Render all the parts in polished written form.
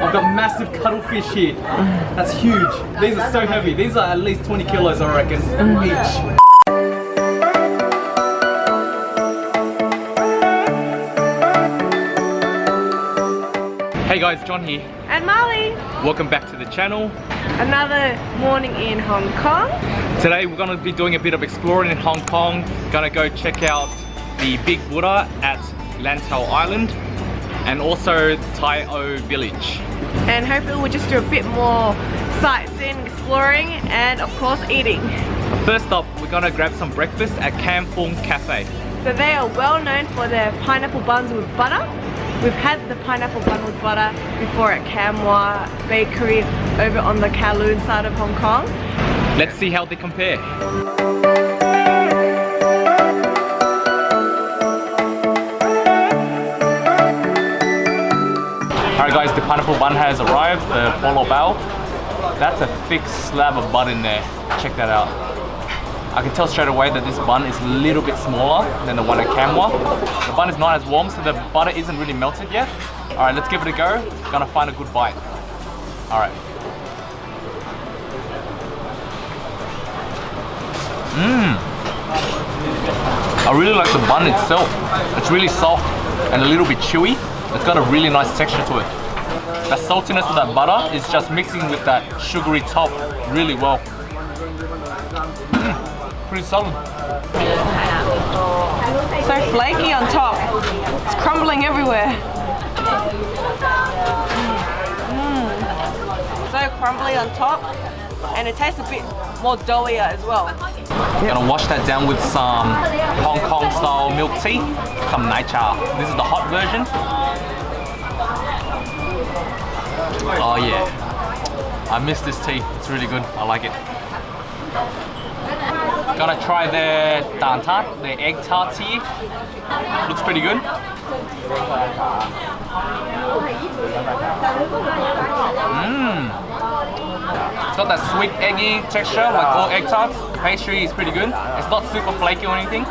I've got massive cuttlefish here. That's huge. These are so heavy. These are at least 20 kilos, I reckon, each. Hey guys, John here. And Malie. Welcome back to the channel. Another morning in Hong Kong. Today we're going to be doing a bit of exploring in Hong Kong. Gonna go check out the Big Buddha at Lantau Island and also Tai O Village. And hopefully we'll just do a bit more sightseeing, exploring, and of course eating. First up, we're gonna grab some breakfast at Kampong Cafe. So they are well known for their pineapple buns with butter. We've had the pineapple bun with butter before at Kamwa Bakery over on the Kowloon side of Hong Kong. Let's see how they compare. Alright guys, the pineapple bun has arrived, the polo bao. That's a thick slab of butter in there. Check that out. I can tell straight away that this bun is a little bit smaller than the one at Kamwa. The bun is not as warm, so the butter isn't really melted yet. Alright, let's give it a go. Gonna find a good bite. Alright. I really like the bun itself. It's really soft and a little bit chewy. It's got a really nice texture to it. The saltiness of that butter is just mixing with that sugary top really well. Pretty solid. So flaky on top. It's crumbling everywhere. So crumbly on top. And it tastes a bit more doughier as well. Gonna wash that down with some Hong Kong style milk tea, some nai cha. This is the hot version. Oh yeah, I miss this tea. It's really good. I like it. Gonna try the tart, the egg tart here. Looks pretty good. It's got that sweet eggy texture like all egg tarts. The pastry is pretty good. It's not super flaky or anything,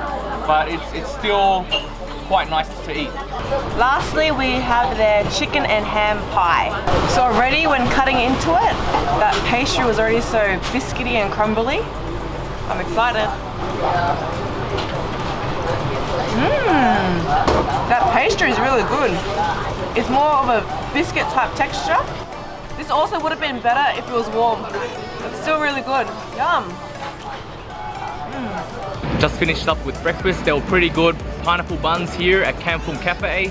but it's still quite nice to eat. Lastly, we have their chicken and ham pie. So already when cutting into it, that pastry was already so biscuity and crumbly. I'm excited. That pastry is really good. It's more of a biscuit type texture. This also would have been better if it was warm. It's still really good. Yum. Just finished up with breakfast. They were pretty good. Pineapple buns here at Kampong Cafe.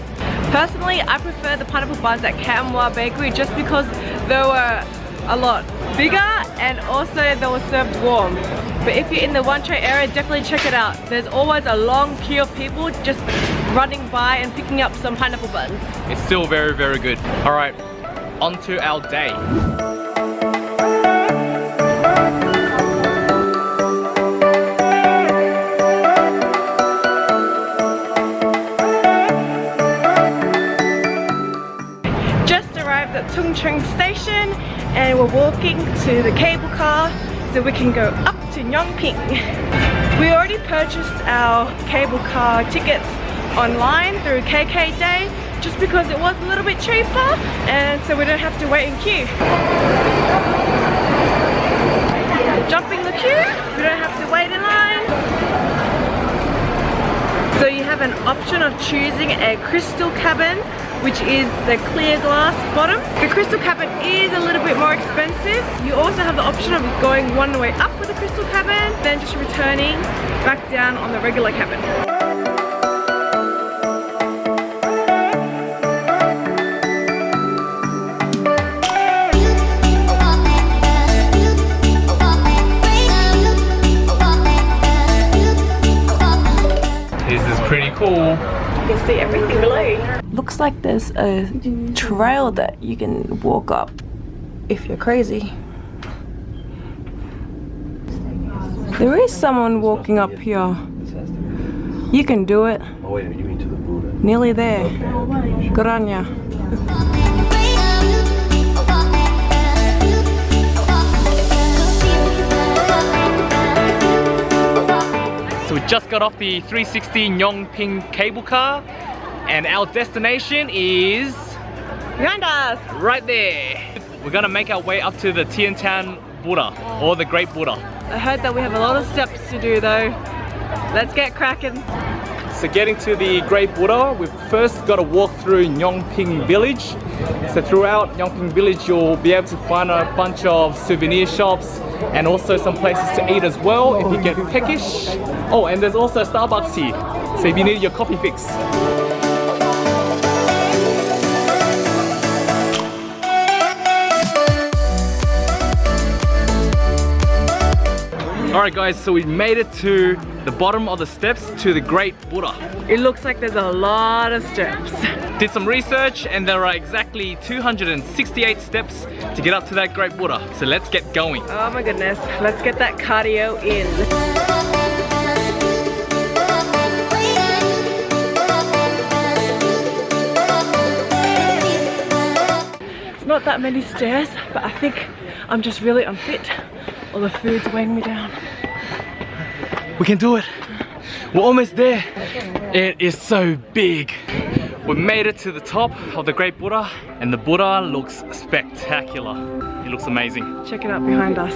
Personally, I prefer the pineapple buns at Kamwa Bakery just because they were a lot bigger and also they were served warm. But if you're in the Wan Chai area, definitely check it out. There's always a long queue of people just running by and picking up some pineapple buns. It's still very, very good. All right, on to our day. At Tung Chung Station and we're walking to the cable car so we can go up to Ngong Ping. We already purchased our cable car tickets online through KK Day just because it was a little bit cheaper and so we don't have to wait in queue. Jumping the queue, we don't have to wait in line. So you have an option of choosing a crystal cabin, which is the clear glass bottom. The crystal cabin is a little bit more expensive. You also have the option of going one way up with the crystal cabin, then just returning back down on the regular cabin. This is pretty cool. You can see everything below. Looks like there's a trail that you can walk up if you're crazy. There is someone walking up here. You can do it. Oh wait, you mean to the Buddha? Nearly there. Okay. Good on ya. So we just got off the 360 Ngong Ping cable car and our destination is Behind us. Right there. We're gonna make our way up to the Tiantan Buddha, or the Great Buddha. I heard that we have a lot of steps to do though. Let's get cracking. So getting to the Great Buddha, we've first got to walk through Ngong Ping Village. So throughout Ngong Ping Village, you'll be able to find a bunch of souvenir shops and also some places to eat as well if you get peckish. Oh, and there's also Starbucks here, so if you need your coffee fix. Alright guys, so we made it to the bottom of the steps to the Great Buddha. It looks like there's a lot of steps. Did some research and there are exactly 268 steps to get up to that Great Buddha. So let's get going. Oh my goodness, let's get that cardio in. It's not that many stairs, but I think I'm just really unfit. All the food's weighing me down. We can do it. We're almost there. It is so big. We made it to the top of the Great Buddha and the Buddha looks spectacular. It looks amazing. Check it out behind us.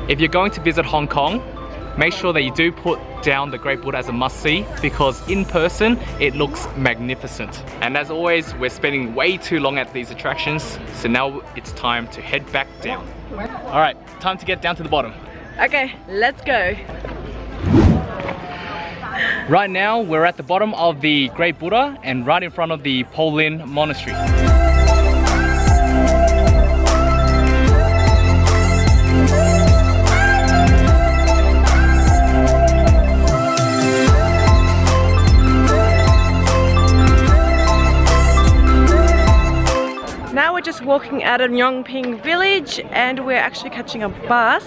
If you're going to visit Hong Kong, make sure that you do put down the Great Buddha as a must-see because in person, it looks magnificent. And as always, we're spending way too long at these attractions, so now it's time to head back down. All right, time to get down to the bottom. Okay, let's go. Right now, we're at the bottom of the Great Buddha and right in front of the Polin Monastery. Now we're just walking out of Ngong Ping Village and we're actually catching a bus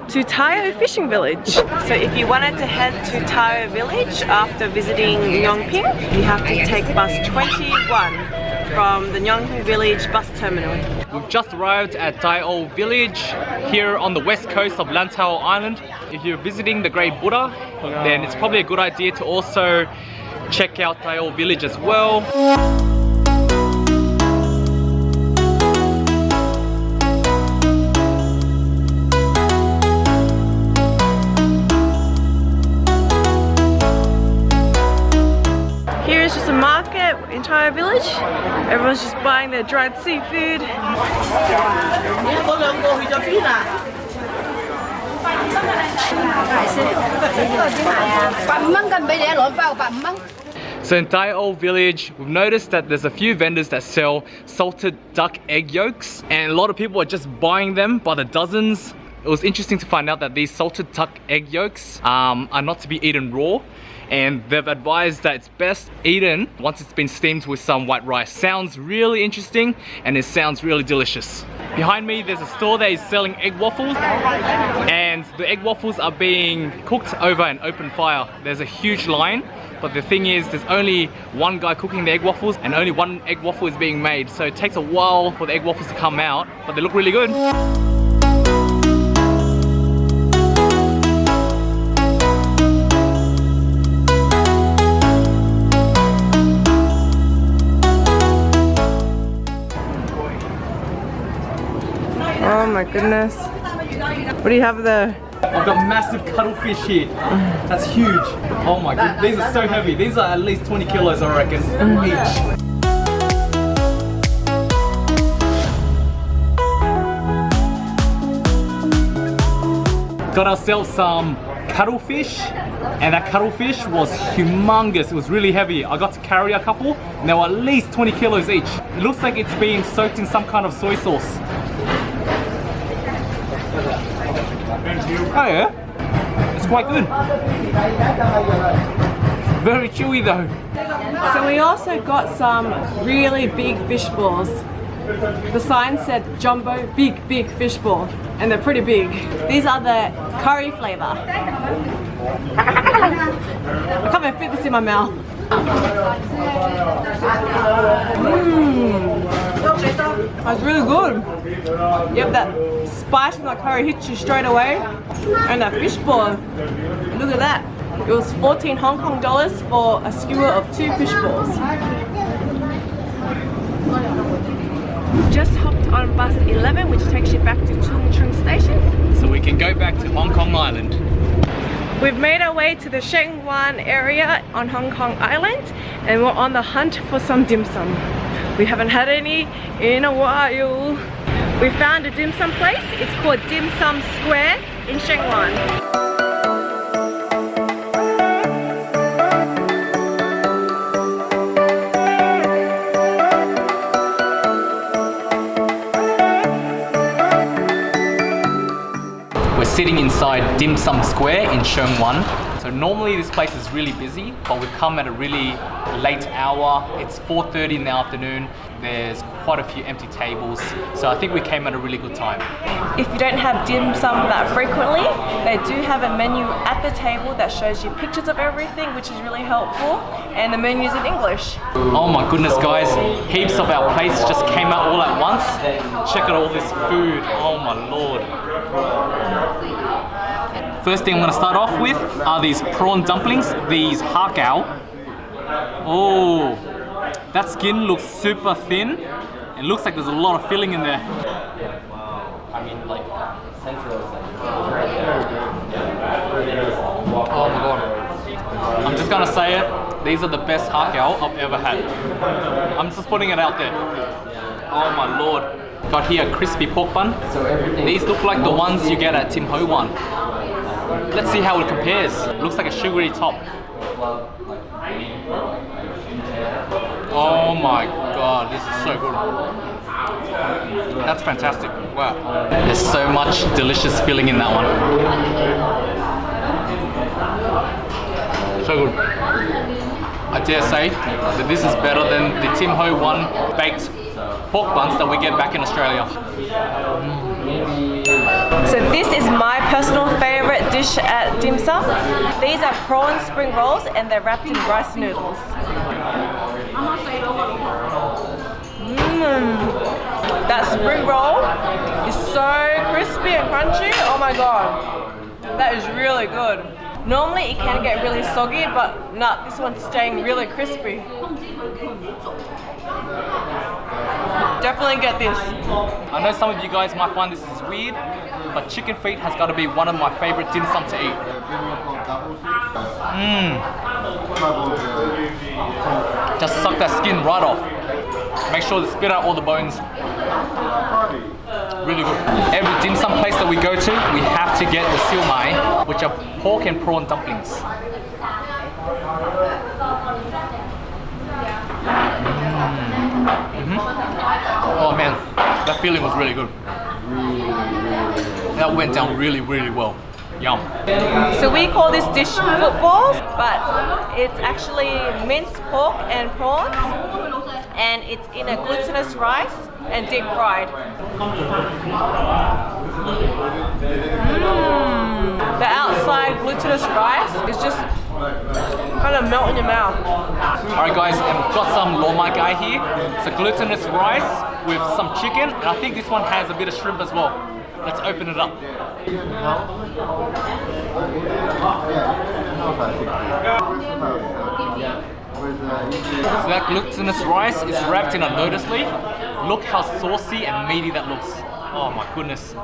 to Tai O Fishing Village. So if you wanted to head to Tai O Village after visiting Ngong Ping, you have to take bus 21 from the Ngong Ping Village bus terminal. We've just arrived at Tai O Village here on the west coast of Lantau Island. If you're visiting the Great Buddha, then it's probably a good idea to also check out Tai O Village as well. Here's just a market in Tai O Village. Everyone's just buying their dried seafood. So in Tai O Village, we've noticed that there's a few vendors that sell salted duck egg yolks and a lot of people are just buying them by the dozens. It was interesting to find out that these salted duck egg yolks are not to be eaten raw, and they've advised that it's best eaten once it's been steamed with some white rice. Sounds really interesting and it sounds really delicious. Behind me there's a store that is selling egg waffles and the egg waffles are being cooked over an open fire. There's a huge line, but the thing is there's only one guy cooking the egg waffles and only one egg waffle is being made, so it takes a while for the egg waffles to come out, but they look really good. Oh my goodness. What do you have there? I've got massive cuttlefish here. That's huge. Oh my god, these are so heavy. These are at least 20 kilos, I reckon, each. Got ourselves some cuttlefish, and that cuttlefish was humongous. It was really heavy. I got to carry a couple, and they were at least 20 kilos each. It looks like it's being soaked in some kind of soy sauce. Oh yeah, it's quite good. Very chewy though. So we also got some really big fish balls. The sign said jumbo big fish ball, and they're pretty big. These are the curry flavor. I can't even fit this in my mouth. That's really good. Yep, that spice from the curry hits you straight away. And that fish ball, look at that. It was 14 Hong Kong dollars for a skewer of 2 fish balls. Just hopped on bus 11, which takes you back to Tung Chung Station. So we can go back to Hong Kong Island. We've made our way to the Sheng Wan area on Hong Kong Island, and we're on the hunt for some dim sum. We haven't had any in a while. We found a dim sum place. It's called Dim Sum Square in Sheng Wan. Sitting inside Dim Sum Square in Sheung Wan. So normally this place is really busy, but we've come at a really late hour. It's 4:30 in the afternoon. There's quite a few empty tables. So I think we came at a really good time. If you don't have dim sum that frequently, they do have a menu at the table that shows you pictures of everything, which is really helpful. And the menu's in English. Oh my goodness guys, heaps of our plates just came out all at once. Check out all this food, oh my lord. First thing I'm going to start off with are these prawn dumplings, these har gao. Oh, that skin looks super thin. It looks like there's a lot of filling in there. Oh my god. I'm just gonna say it, these are the best har gao I've ever had. I'm just putting it out there. Oh my lord. Got here a crispy pork bun. These look like the ones you get at Tim Ho Wan. Let's see how it compares. Looks like a sugary top. Oh my god, this is so good. That's fantastic. Wow. There's so much delicious filling in that one. So good. I dare say that this is better than the Tim Ho Wan baked pork buns that we get back in Australia. So this is my personal favorite dish at dim sum. These are prawn spring rolls and they're wrapped in rice noodles. That spring roll is so crispy and crunchy. Oh my god, that is really good. Normally it can get really soggy, but nah, this one's staying really crispy. Definitely get this. I know some of you guys might find this is weird, but chicken feet has got to be one of my favorite dim sum to eat. Just suck that skin right off. Make sure to spit out all the bones. Really good. Every dim sum place that we go to, we have to get the siu mai, which are pork and prawn dumplings. Oh man, that feeling was really good. That went down really, really well. Yum. So we call this dish footballs, but it's actually minced pork and prawns, and it's in a glutinous rice and deep fried. The outside glutinous rice is just kind of melt in your mouth. Alright guys, and we've got some lo mai gai here. It's a glutinous rice with some chicken, and I think this one has a bit of shrimp as well. Let's open it up. So that glutinous rice is wrapped in a lotus leaf. Look how saucy and meaty that looks. Oh my goodness.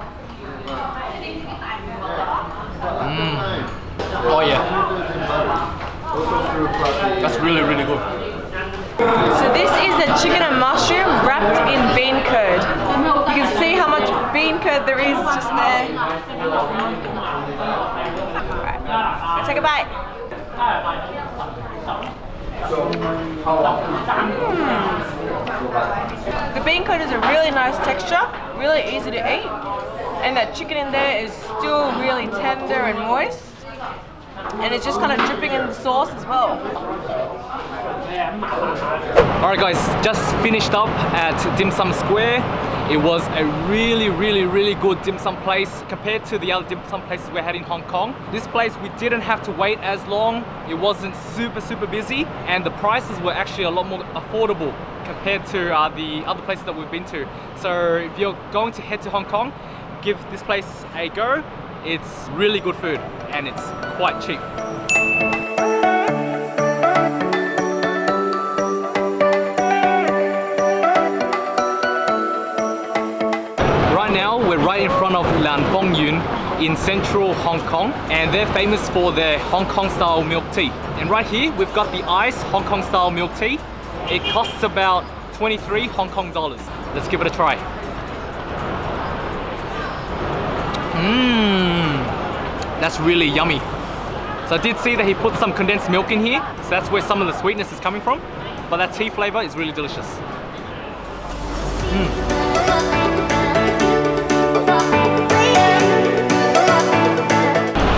Oh yeah. That's really, really good. So this is the chicken and mushroom wrapped in bean curd. You can see how much bean curd there is just there. Alright, let's take a bite. The bean curd is a really nice texture, really easy to eat. And that chicken in there is still really tender and moist. And it's just kind of dripping in the sauce as well. Alright guys, just finished up at Dim Sum Square. It was a really good dim sum place compared to the other dim sum places we had in Hong Kong. This place we didn't have to wait as long. It wasn't super busy, and the prices were actually a lot more affordable compared to the other places that we've been to. So if you're going to head to Hong Kong, give this place a go. It's really good food and it's quite cheap. We're right in front of Lantau in central Hong Kong, and they're famous for their Hong Kong style milk tea. And right here we've got the iced Hong Kong style milk tea. It costs about 23 Hong Kong dollars. Let's give it a try. That's really yummy. So I did see that he put some condensed milk in here, so that's where some of the sweetness is coming from. But that tea flavor is really delicious.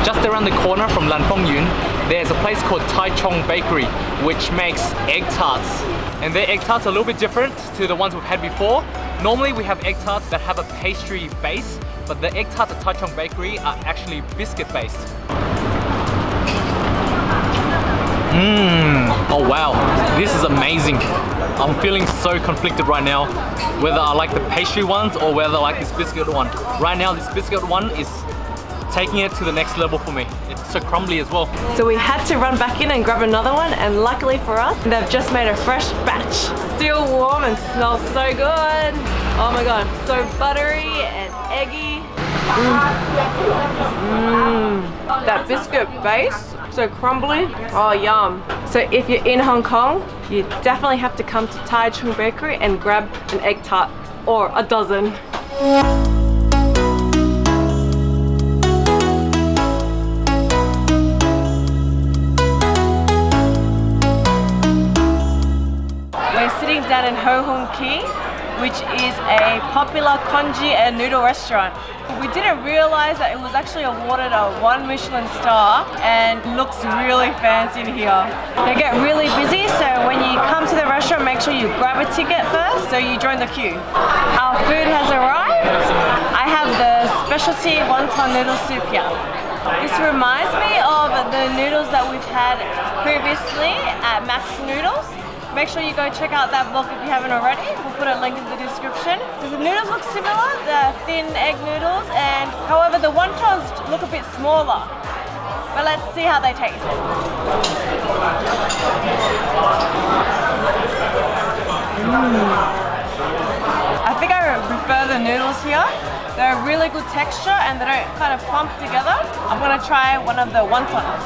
Just around the corner from Lantau, there's a place called Tai Chong Bakery, which makes egg tarts. And their egg tarts are a little bit different to the ones we've had before. Normally we have egg tarts that have a pastry base, but the egg tarts at Tai Chong Bakery are actually biscuit based. Oh wow, this is amazing. I'm feeling so conflicted right now, whether I like the pastry ones or whether I like this biscuit one. Right now this biscuit one is taking it to the next level for me. It's so crumbly as well. So we had to run back in and grab another one, and luckily for us, they've just made a fresh batch. Still warm and smells so good. Oh my god, so buttery and eggy. That biscuit base, so crumbly. Oh yum. So if you're in Hong Kong, you definitely have to come to Tai Chong Bakery and grab an egg tart, or a dozen. We're sitting down in Ho Hong Kee, which is a popular congee and noodle restaurant. We didn't realize that it was actually awarded a 1 Michelin star and looks really fancy in here. They get really busy, so when you come to the restaurant, make sure you grab a ticket first so you join the queue. Our food has arrived. I have the specialty wonton noodle soup here. This reminds me of the noodles that we've had previously at Max Noodles. Make sure you go check out that vlog if you haven't already. We'll put a link in the description. The noodles look similar, the thin egg noodles, and however the wontons look a bit smaller. But let's see how they taste. I think I prefer the noodles here. They're a really good texture and they don't kind of clump together. I'm gonna try one of the wontons.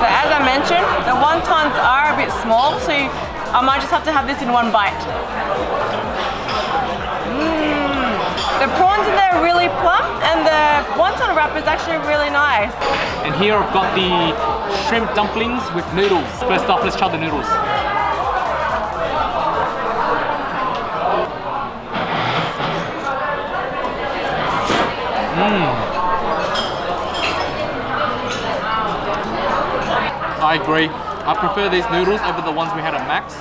So as I mentioned, the wontons are a bit small, so I might just have to have this in one bite. The prawns in there are really plump, and the wonton wrap is actually really nice. And here I've got the shrimp dumplings with noodles. First off, let's try the noodles. I agree. I prefer these noodles over the ones we had at Max.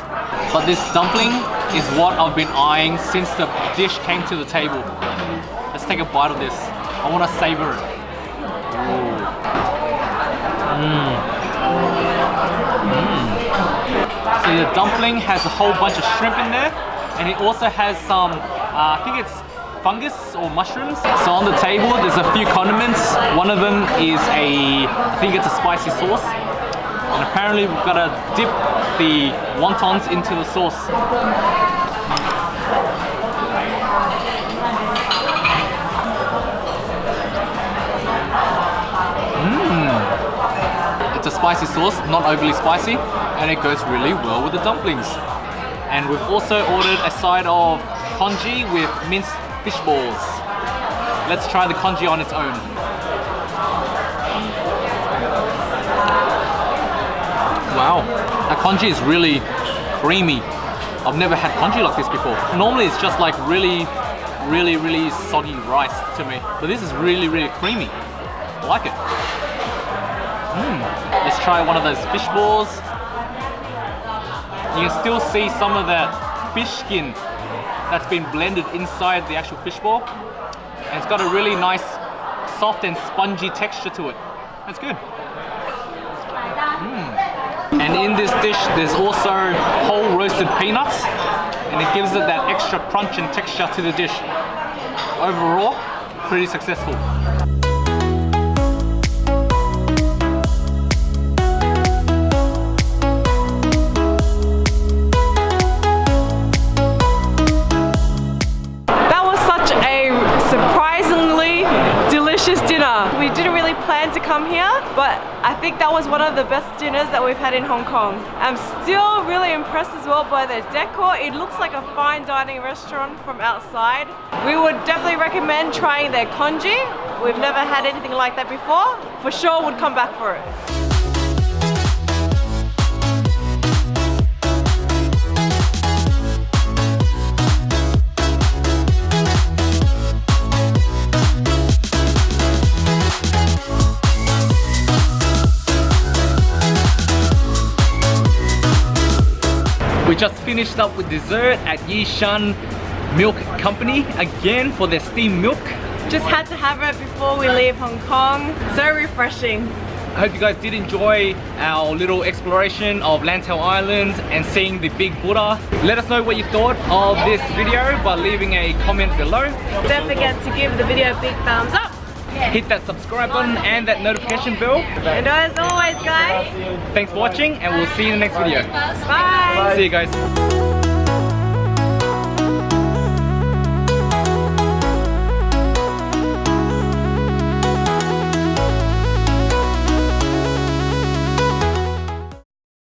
But this dumpling is what I've been eyeing since the dish came to the table. Let's take a bite of this. I want to savor it. So the dumpling has a whole bunch of shrimp in there, and it also has some, I think it's fungus or mushrooms. So on the table there's a few condiments. One of them is I think it's a spicy sauce. And apparently we've got to dip the wontons into the sauce. It's a spicy sauce, not overly spicy, and it goes really well with the dumplings. And we've also ordered a side of congee with minced fish balls. Let's try the congee on its own. Wow, that congee is really creamy. I've never had congee like this before. Normally it's just like really soggy rice to me. But this is really creamy. I like it. The Let's try one of those fish balls. You can still see some of that fish skin that's been blended inside the actual fish ball. And it's got a really nice, soft and spongy texture to it. That's good. And in this dish, there's also whole roasted peanuts, and it gives it that extra crunch and texture to the dish. Overall, pretty successful. That was such a surprisingly delicious dinner. We didn't really plan to come here, but I think that was one of the best dinners that we've had in Hong Kong. I'm still really impressed as well by the decor. It looks like a fine dining restaurant from outside. We would definitely recommend trying their congee. We've never had anything like that before. For sure would come back for it. We just finished up with dessert at Yishan Milk Company again for their steamed milk. Just had to have it before we leave Hong Kong. So refreshing. I hope you guys did enjoy our little exploration of Lantau Island and seeing the big Buddha. Let us know what you thought of this video by leaving a comment below. Don't forget to give the video a big thumbs up. Hit that subscribe button and that notification bell. And as always, guys, Thanks for watching, and we'll see you in the next video. bye. See you guys.